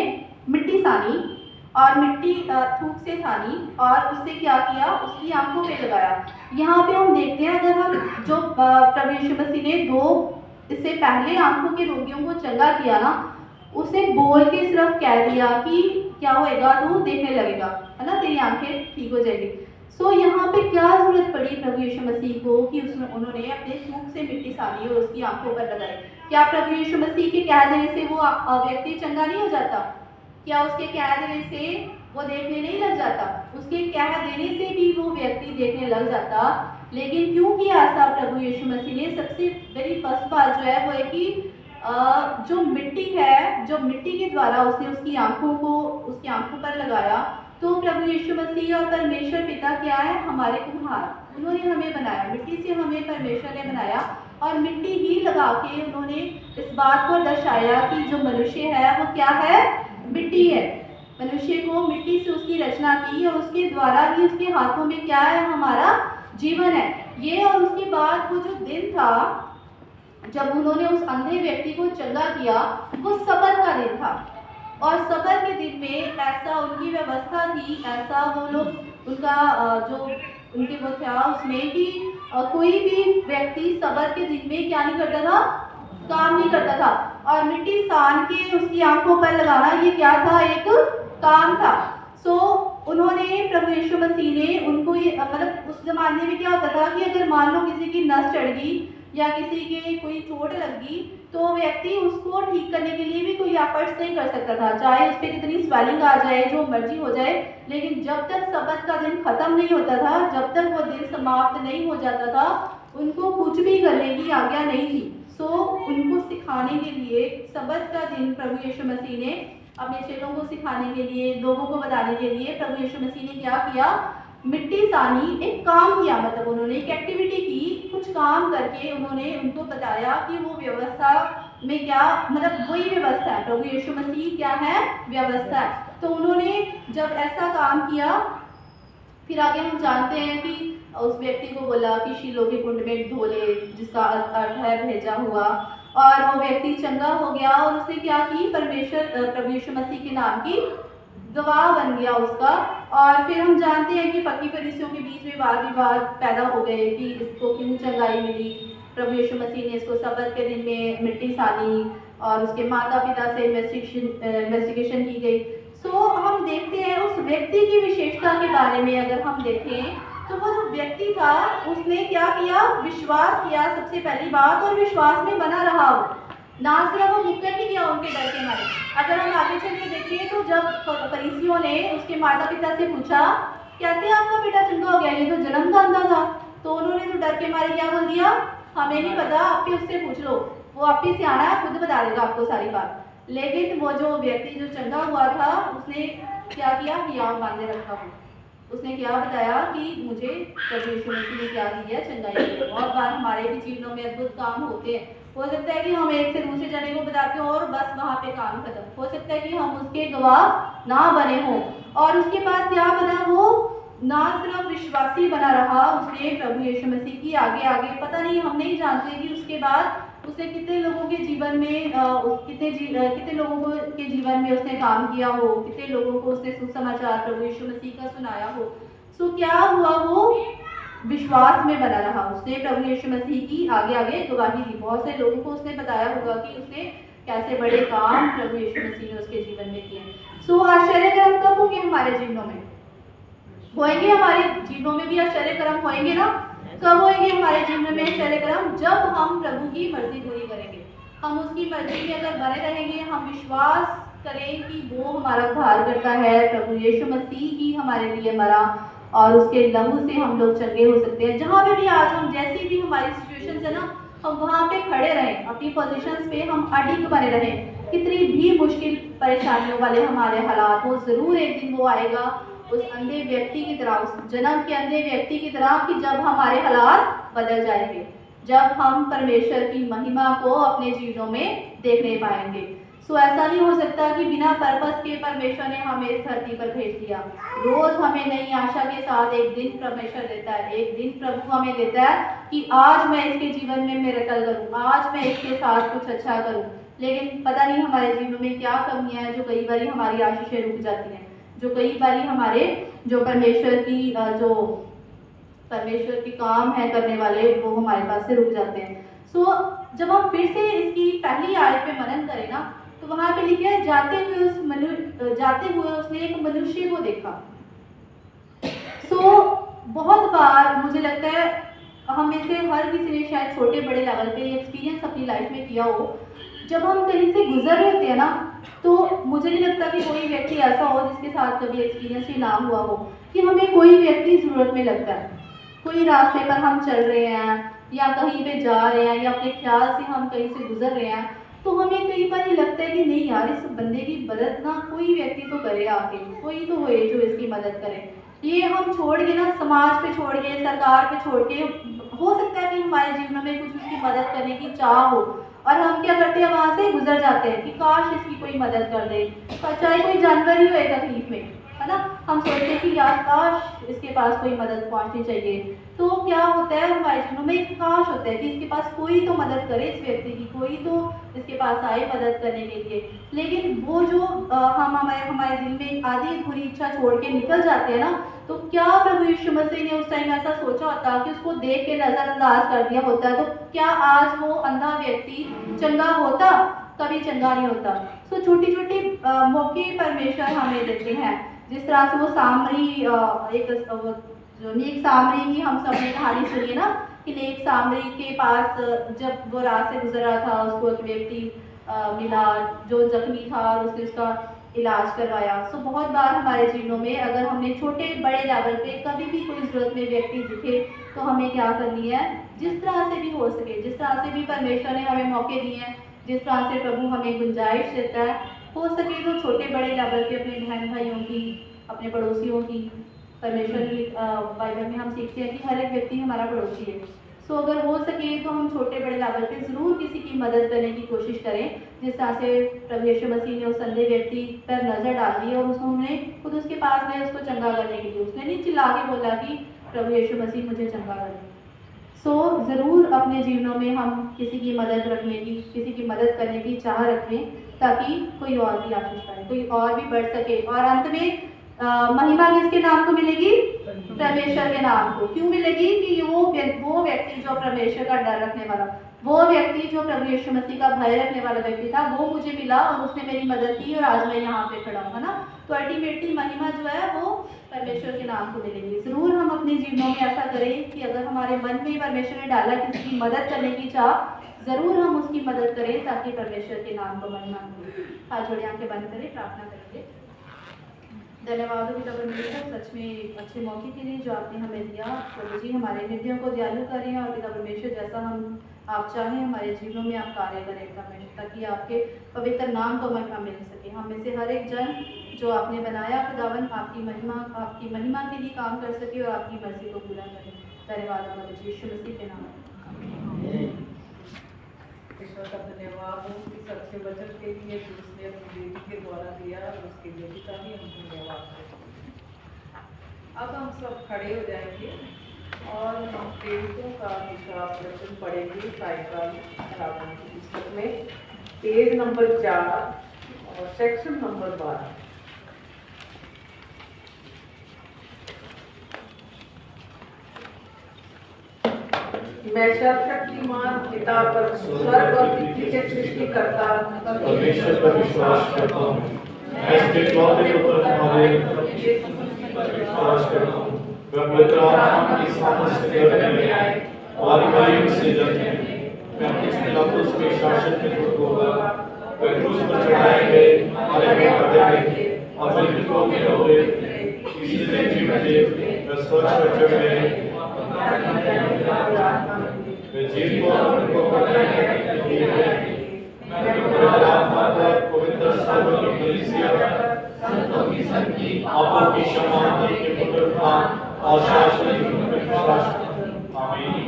मिट्टी सानी और मिट्टी थूक से सानी और उससे क्या किया? उसकी आंखों पे लगाया। यहाँ पे हम देखते हैं, अगर हम जो प्रभु यीशु मसीह ने 2 इससे पहले आंखों के रोगियों को चंगा किया ना, उसे बोल के सिर्फ कह दिया कि क्या होएगा? तू देखने लगेगा, है ना, तेरी आंखें ठीक हो जाएगी। सो यहाँ पे क्या जरूरत पड़ी प्रभु यीशु मसीह को कि उन्होंने अपने थूक से मिट्टी सानी और उसकी आंखों पर लगाई? क्या प्रभु यीशु मसीह के कह देने से वो व्यक्ति चंगा नहीं हो जाता? क्या उसके कह देने से वो देखने नहीं लग जाता? उसके कह देने से भी वो व्यक्ति देखने लग जाता। लेकिन क्यों किया ऐसा प्रभु यीशु मसीह ने? सबसे वेरी फर्स्ट बात जो है वो है कि जो मिट्टी है, जो मिट्टी के द्वारा उसने उसकी आंखों पर लगाया। तो प्रभु यीशु मसीह और परमेश्वर पिता क्या है? हमारे कुम्हार, उन्होंने हमें बनाया, मिट्टी से हमें परमेश्वर ने बनाया और मिट्टी ही लगा के उन्होंने इस बात को दर्शाया कि जो मनुष्य है वो क्या है? मिट्टी है। मनुष्य को मिट्टी से उसकी रचना की और उसके द्वारा ही उसके हाथों में क्या है? हमारा जीवन है ये। और उसके बाद वो जो दिन था जब उन्होंने उस अंधे व्यक्ति को चंगा किया, वो सब्त का दिन था। और सब्त के दिन में ऐसा उनकी व्यवस्था थी, ऐसा वो लोग उनका जो उनके वो था उसमें कि कोई भी व्यक्ति सब्त के दिन में क्या नहीं करता था? काम नहीं करता था। और मिट्टी सान के उसकी आंखों पर लगाना ये क्या था? एक काम था। सो उन्होंने प्रभु यीशु मसीह ने उनको ये मतलब उस जमाने में क्या होता था कि अगर मान लो किसी की नस चढ़ गई या किसी के कोई चोट लग गई तो व्यक्ति उसको ठीक करने के लिए भी कोई एफर्ट्स नहीं कर सकता था, चाहे उस पर कितनी स्वेलिंग आ जाए, जो मर्जी हो जाए। लेकिन जब तक सब्त का दिन खत्म नहीं होता था, जब तक वो दिन समाप्त नहीं हो जाता था, उनको कुछ भी करने की आज्ञा नहीं थी। सो उनको सिखाने के लिए सब्त का दिन प्रभु यीशु मसीह ने अपने चेलों को सिखाने के लिए, लोगों को बताने के लिए प्रभु यीशु मसीह ने क्या किया? मिट्टी सानी, एक काम किया, मतलब उन्होंने एक एक्टिविटी की, कुछ काम करके उन्होंने उनको बताया कि वो व्यवस्था में क्या, मतलब वही व्यवस्था है, प्रभु यीशु मसीह क्या है? व्यवस्था है। तो उन्होंने जब ऐसा काम किया, फिर आगे हम जानते हैं कि उस व्यक्ति को बोला कि शीलोह के कुंड में धो ले, जिसका अर्थ है भेजा हुआ। और वो व्यक्ति चंगा हो गया और उसने क्या की? परमेश्वर प्रभु यीशु मसीह के नाम की गवाह बन गया उसका। और फिर हम जानते हैं कि फकीर फरीसियों के बीच में वाद विवाद पैदा हो गए कि इसको क्यों चंगाई मिली। प्रभु यीशु मसीह ने इसको सब्त के दिन में मिट्टी सानी और उसके माता पिता से इन्वेस्टिगेशन की गई। सो हम देखते हैं उस व्यक्ति की विशेषता के बारे में अगर हम देखें तो वो जो व्यक्ति था उसने क्या किया? विश्वास किया सबसे पहली बात, और विश्वास में बना रहा वो, ना सिर्फ वो मुक्कर नहीं किया उनके डर के मारे। अगर हम आगे चल के देखें तो जब फरीसियों ने उसके माता पिता से पूछा कैसे आपका बेटा चंगा हो गया, ये तो जन्म का अंधा था, तो उन्होंने तो डर के मारे क्या बोल दिया? हमें नहीं पता, आप ही उससे पूछ लो, वो आप ही सियाना है, खुद बता देगा आपको सारी बात। लेकिन वो जो व्यक्ति जो चंगा हुआ था उसने क्या किया? हियाव बांधे रखा हो। उसने क्या बताया कि मुझे प्रभु यीशु मसीह ने क्या दिया? चंगाई। बहुत बार हमारे भी जीवनों में अद्भुत काम होते हैं, हो सकता है कि हम एक से दूसरे जने को बताते हो और बस वहाँ पे काम खत्म। हो सकता है कि हम उसके गवाह ना बने हों, और उसके बाद क्या बना, वो ना सिर्फ विश्वासी बना रहा, उसने प्रभु यीशु मसीह की आगे आगे, पता नहीं, हम नहीं जानते कि उसके बाद उसने कितने लोगों के जीवन में कितने लोगों को के जीवन में उसने काम किया हो, कितने लोगों को उसने सुसमाचार प्रभु यीशु मसीह का सुनाया हो। सो क्या हुआ, वो विश्वास में बना रहा, उसने प्रभु यीशु मसीह की आगे आगे गवाही दी। बहुत से लोगों को उसने बताया होगा कि उसने कैसे बड़े काम प्रभु यीशु मसीह ने उसके जीवन में किए। सो आश्चर्यकर्म कब होंगे हमारे जीवनों में? होएंगे, हमारे जीवनों में भी आश्चर्यकर्म होएंगे ना। कब होएंगे हमारे जीवन में आश्चर्यकर्म? जब हम प्रभु की मर्जी पूरी करेंगे, हम उसकी मर्जी में अगर बने रहेंगे, हम विश्वास करें कि वो हमारा उद्धार करता है, प्रभु यीशु मसीह ही हमारे लिए मरा और उसके लहू से हम लोग चंगे हो सकते हैं। जहाँ पे भी आज हम, जैसी भी हमारी सिचुएशन है ना, हम वहाँ पे खड़े रहें, अपनी पोजीशंस पे हम अडिग बने रहें। कितनी भी मुश्किल परेशानियों वाले हमारे हालात हो, ज़रूर एक दिन वो आएगा उस अंधे व्यक्ति की तरह, उस जन्म के अंधे व्यक्ति की तरह, कि जब हमारे हालात बदल जाएंगे, जब हम परमेश्वर की महिमा को अपने जीवनों में देखने पाएंगे। सो ऐसा नहीं हो सकता कि बिना पर्पस के परमेश्वर ने हमें इस धरती पर भेज दिया। रोज हमें नई आशा के साथ एक दिन परमेश्वर देता है, एक दिन प्रभु हमें देता है कि आज मैं इसके जीवन में मिरेकल करूं, आज मैं इसके साथ कुछ अच्छा करूं। लेकिन पता नहीं हमारे जीवन में क्या कमियां हैं जो कई बार हमारी आशीषें रुक जाती हैं, जो कई बार हमारे जो परमेश्वर के काम है करने वाले, वो हमारे पास से रुक जाते हैं। सो जब हम फिर से इसकी पहली आयत पे मनन करें ना, तो वहाँ पे लिखा है, जाते हुए उसने एक मनुष्य को देखा। सो बहुत बार मुझे लगता है हम में से हर किसी ने शायद छोटे बड़े लेवल पे एक्सपीरियंस अपनी लाइफ में किया हो। जब हम कहीं से गुजर रहे होते हैं ना, तो मुझे नहीं लगता कि कोई व्यक्ति ऐसा हो जिसके साथ कभी एक्सपीरियंस ही ना हुआ हो कि हमें कोई व्यक्ति ज़रूरत में लगता है। कोई रास्ते पर हम चल रहे हैं या कहीं पे जा रहे हैं या अपने ख्याल से हम कहीं से गुजर रहे हैं, तो हमें कई बार ये लगता है कि नहीं यार, इस बंदे की मदद ना कोई व्यक्ति तो करे, आके कोई तो होए जो इसकी मदद करे। ये हम छोड़ के ना, समाज पे छोड़ के, सरकार पे छोड़ के, हो सकता है कि हमारे जीवन में कुछ उसकी मदद करने की चाह हो, और हम क्या करते हैं, वहाँ से गुजर जाते हैं कि काश इसकी कोई मदद कर दे। चाहे कोई जानवर ही हो तकलीफ में, है ना, हम सोचते हैं कि यार काश इसके पास कोई मदद पहुंचनी चाहिए। तो क्या होता है, हमारे जीवनों में एक काश होता है कि इसके पास कोई तो मदद करे, इस व्यक्ति की कोई तो इसके पास आए मदद करने के लिए। लेकिन वो जो हम हमारे दिल में आधी बुरी इच्छा छोड़ के निकल जाते हैं ना, तो क्या प्रभु यीशु मसीह ने उस टाइम ऐसा सोचा होता कि उसको देख के नजरअंदाज कर दिया होता, तो क्या आज वो अंधा व्यक्ति चंगा होता? कभी चंगा नहीं होता। सो छोटी छोटी मौके परमेश्वर हमें देते हैं, जिस तरह से वो सामरी जो नेक सामरी की हम सब ने कहानी सुनी ना, कि नेक सामरी के पास जब वो राह से गुजर रहा था, उसको एक व्यक्ति मिला जो जख्मी था और उसने उसका इलाज करवाया। सो बहुत बार हमारे जीवनों में अगर हमने छोटे बड़े लेवल पे कभी भी कोई ज़रूरत में व्यक्ति दिखे, तो हमें क्या करनी है, जिस तरह से भी हो सके, जिस तरह से भी परमेश्वर ने हमें मौके दिए हैं, जिस तरह से प्रभु हमें गुंजाइश देता है, हो सके तो छोटे बड़े लेवल पे अपने बहन भाइयों की, अपने पड़ोसियों की, परमेश्वर बाइबल में हम सीखते हैं कि हर एक व्यक्ति हमारा पड़ोसी है। सो अगर हो सके तो हम छोटे बड़े लेवल पे ज़रूर किसी की मदद करने की कोशिश करें, जिस तरह से प्रभु यीशु मसीह ने उस अंधे व्यक्ति पर नज़र डाली और उसने खुद उसके पास गए उसको चंगा करने के लिए। उसने नहीं चिल्ला के बोला कि प्रभु यीशु मसीह मुझे चंगा कर दे। सो ज़रूर अपने जीवनों में हम किसी की मदद रखने की, किसी की मदद करने की चाह रखें, ताकि कोई और भी आशीष पाए, कोई और भी बढ़ सके। और अंत में महिमा किसके नाम को मिलेगी? परमेश्वर के नाम को। क्यों मिलेगी? कि वो व्यक्ति जो परमेश्वर का डर रखने वाला, वो व्यक्ति जो प्रभु यीशु मसीह का भय रखने वाला व्यक्ति था, वो मुझे मिला और उसने मेरी मदद की और आज मैं यहाँ पे खड़ा हूँ, है ना। तो अल्टीमेटली महिमा जो है वो परमेश्वर के नाम को मिलेगी। ज़रूर हम अपने जीवनों में ऐसा करें कि अगर हमारे मन में परमेश्वर ने डाला किसी की मदद करने की चाह, ज़रूर हम उसकी मदद करें ताकि परमेश्वर के नाम को महिमा मिले। हाथ जोड़े आंखें बंद करें, प्रार्थना करेंगे। धन्यवाद हो पिता परमेश्वर, सच में अच्छे मौके के लिए जो आपने हमें दिया। प्रभु जी हमारे हृदयों को दयालु करें और पिता परमेश्वर जैसा आप चाहें हमारे जीवनों में आप कार्य करें परमेश्वर, ताकि आपके पवित्र नाम को महिमा मिल सके। हम में से हर एक जन जो आपने बनाया खुदावन, आपकी महिमा के लिए काम कर सके और आपकी मर्जी को पूरा करें। धन्यवाद प्रभु जी, यीशु मसीह के नाम में। ईश्वर का धन्यवाद हो इस अच्छे वचन के लिए जो उसने अपनी बेटी के द्वारा दिया और उसके बेटी का भी हम धन्यवाद करते। अब हम सब खड़े हो जाएंगे और हम प्रेरितों का विश्वास वचन पढ़ेंगे साइकाल आराधना की पुस्तक में पेज नंबर 4 और सेक्शन नंबर 12। मैं सर्वशक्तिमान पिता पर स्वर्ग और पृथ्वी के सृष्टिकर्ता परमेश्वर पर विश्वास करता हूँ। मैं इसके इकलौते पुत्र हमारे यीशु मसीह पर विश्वास करता हूँ। वह पवित्र आत्मा की सामर्थ से गर्भ में आए और मरियम से जन्मे। वह अपने पिलातुस के शासन में दुख होगा। वह क्रूस पर चढ़ाए गए, मारे गए और फिर मृतकों में उठे। तीसरे दिन जी उठे। वह स्वर्ग पर चढ़ गए। वे जीव को पकड़ने के लिए मैं पवित्र आत्मा पर पवित्र सभा की कलीसिया संतों की संगति आपों की क्षमापण के पुनरुत्थान और शाश्वत जीवन में विश्वास करता हूं। आमीन।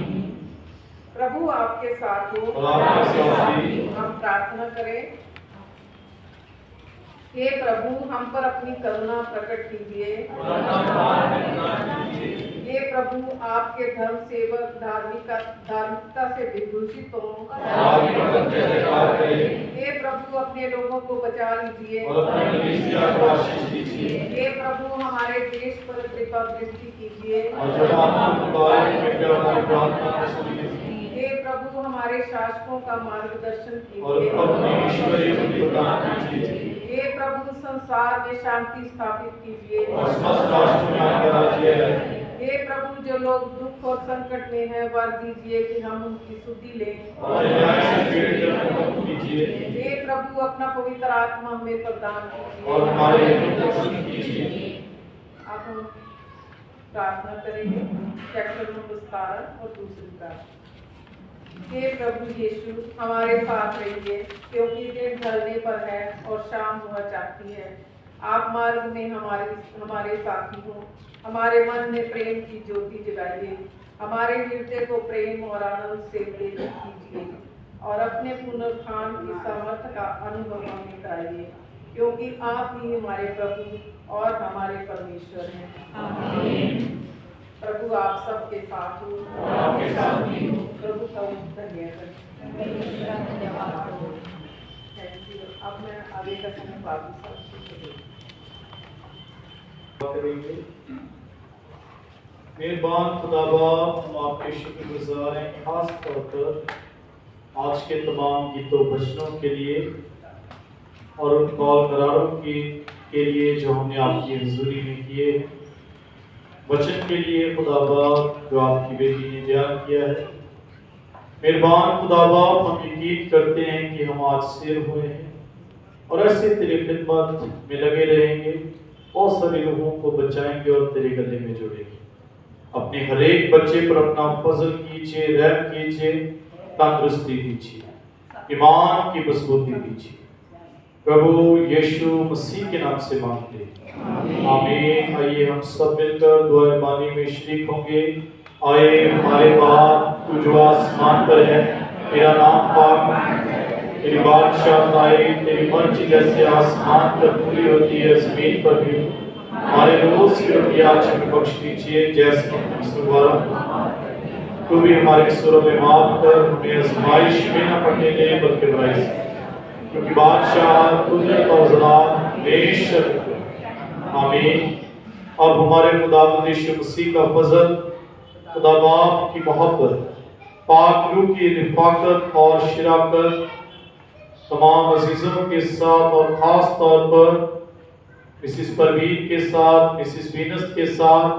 प्रभु आपके साथ हो। और आपके साथ भी। हम प्रार्थना करें। हे प्रभु हम पर अपनी करुणा प्रकट कीजिए। हे प्रभु आपके धर्म सेवक धार्मिकता से विभूषित हो। हे प्रभु अपने लोगों को बचा लीजिए। हे प्रभु हमारे देश पर कृपा दृष्टि कीजिए। हे प्रभु हमारे शासकों का मार्गदर्शन कीजिए। हे प्रभु संसार में शांति स्थापित कीजिए। हे प्रभु जो लोग दुख और संकट में हैं वर दीजिए कि हम उनकी सुधि लें। हे प्रभु अपना पवित्र आत्मा हमें प्रदान कीजिए। अब हम प्रार्थना करेंगे सेक्शन नंबर 17 और दूसरी प्रार्थना। हे प्रभु यीशु हमारे साथ रहिए क्योंकि दिन ढलने पर है और शाम हुआ चाहती है। आप मार्ग में हमारे साथी हो। हमारे मन में प्रेम की ज्योति जगाइए। हमारे हृदय को प्रेम और आनंद से प्रेरित कीजिए और अपने पुनरुत्थान की सामर्थ्य का अनुभव हमें कराइए क्योंकि आप ही हमारे प्रभु और हमारे परमेश्वर हैं। आमीन। प्रभु आप सबके साथ हो। प्रभु का धन्यवाद। अब मैं आगे का समय बाबू साहब करेंगे। मेहरबान खुदाबा हम आपके शुक्रगुजार हैं खास तौर पर आज के तमाम गीतों वचनों के लिए और उन कॉल करारों के लिए जो हमने आपकी हुजूरी में किए वचन के लिए खुदाबा जो आपकी बेटी ने बयान किया है। मेहरबान खुदाबा हम यकीन करते हैं कि हम आज सिर हुए हैं और ऐसे तेरी खिदमत में लगे रहेंगे। बहुत सारे लोगों को बचाएंगे और तेरे गले में जोड़ेंगे। अपने हर एक बच्चे पर अपना फजल कीजिए, रहम कीजिए, तंदुरुस्ती दीजिए, ईमान की मजबूती दीजिए। प्रभु यीशु मसीह के नाम से मांगते हैं, आमीन। आइए हम सब मिलकर दुआ बानी में शरीक होंगे। आए हमारे बाप तू जो आसमान पर है, तेरा नाम पाक, तेरी बादशाह आए, तेरी मर्जी जैसे आसमान पर पूरी होती है जमीन पर भी। हमारे रोज की रोटी आज हमें बख्श दीजिए जैसे हम तुमसे वादा। तू भी हमारे कसूरों में माफ कर, हमें आजमाइश में न पड़ने दे बल्कि बुराई से, क्योंकि बादशाह कुदरत और जलाल हमेशा आमीन। अब हमारे खुदावंद यीशु मसीह का फजल, खुदा बाप की मोहब्बत, पाक रूह की रिफाकत और शराकत तमाम अजीजों के साथ और खास तौर पर मिसिस परवीन के साथ, मिसिस वीनस के साथ,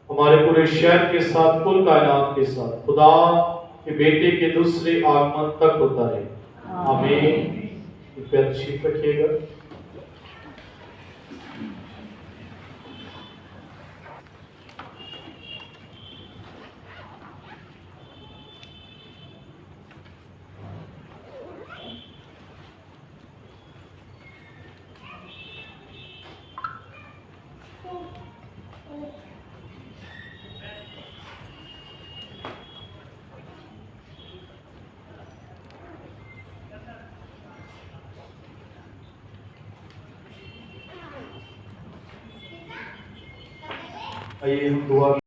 हमारे पूरे शहर के साथ, कुल कायनात के साथ खुदा के बेटे के दूसरे आगमन तक होता रहे। आमीन। पैर तशरीफ रखिएगा। आइए हम दुआ